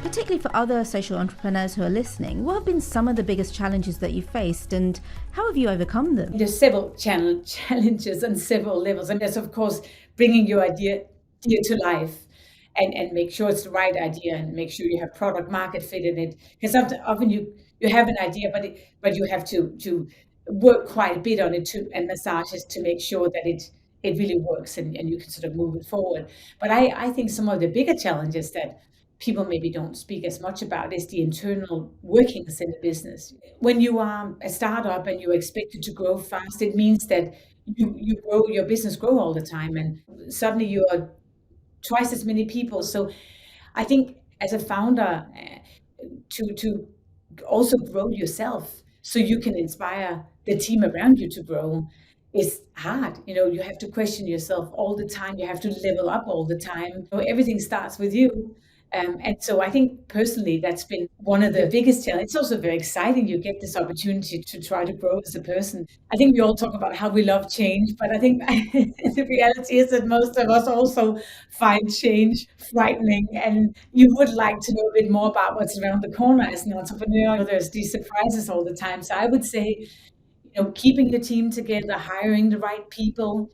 Particularly for other social entrepreneurs who are listening, what have been some of the biggest challenges that you faced and how have you overcome them? There's several challenges on several levels. And there's, of course, bringing your idea to life and make sure it's the right idea and make sure you have product market fit in it. Because often you have an idea, but you have to work quite a bit on it and massage it to make sure that it really works and you can sort of move it forward. But I think some of the bigger challenges that people maybe don't speak as much about is the internal workings in the business. When you are a startup and you're expected to grow fast, it means that you grow, your business grow all the time, and suddenly you are twice as many people. So I think as a founder, to also grow yourself so you can inspire the team around you to grow is hard. You have to question yourself all the time. You have to level up all the time. Everything starts with you. And so I think personally, that's been one of the biggest challenges. It's also very exciting. You get this opportunity to try to grow as a person. I think we all talk about how we love change, but I think the reality is that most of us also find change frightening. And you would like to know a bit more about what's around the corner as an entrepreneur. There's these surprises all the time. So I would say, keeping the team together, hiring the right people,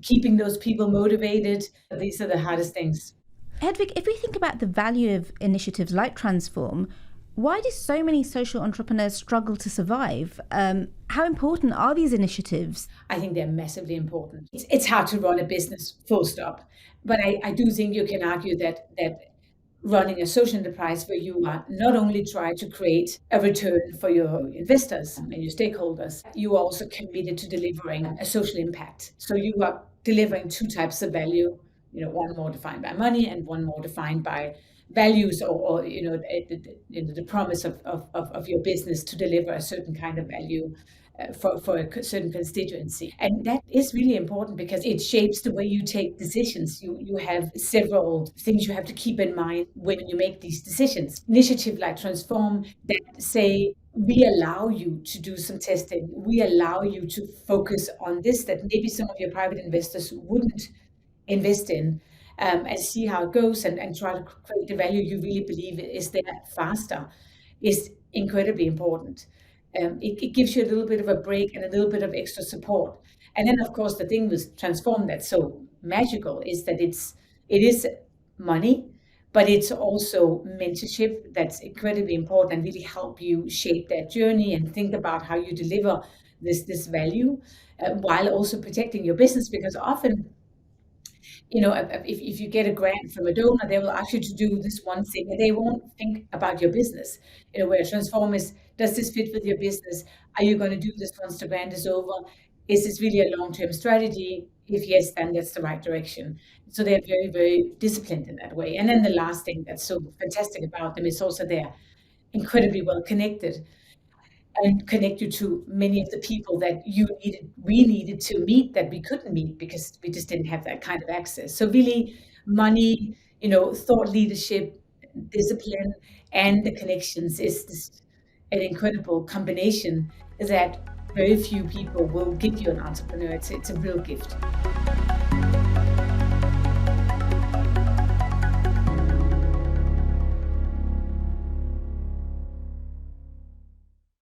keeping those people motivated. These are the hardest things. Hedvig, if we think about the value of initiatives like Transform, why do so many social entrepreneurs struggle to survive? How important are these initiatives? I think they're massively important. It's hard to run a business, full stop. But I do think you can argue that running a social enterprise where you are not only try to create a return for your investors and your stakeholders, you are also committed to delivering a social impact. So you are delivering two types of value. One more defined by money and one more defined by values or the promise of your business to deliver a certain kind of value for a certain constituency. And that is really important because it shapes the way you take decisions. You have several things you have to keep in mind when you make these decisions. Initiative like Transform that say, we allow you to do some testing. We allow you to focus on this that maybe some of your private investors wouldn't invest in, and see how it goes and try to create the value you really believe is there faster is incredibly important. It gives you a little bit of a break and a little bit of extra support. And then, of course, the thing with Transform that's so magical is that it is money, but it's also mentorship that's incredibly important and really help you shape that journey and think about how you deliver this value while also protecting your business. Because often, if you get a grant from a donor, they will ask you to do this one thing and they won't think about your business. Where Transform is, does this fit with your business? Are you going to do this once the grant is over? Is this really a long-term strategy? If yes, then that's the right direction. So they're very, very disciplined in that way. And then the last thing that's so fantastic about them is also they're incredibly well connected and connect you to many of the people that we needed to meet that we couldn't meet because we just didn't have that kind of access. So really money, thought leadership, discipline, and the connections is this an incredible combination that very few people will give you an entrepreneur. It's a real gift.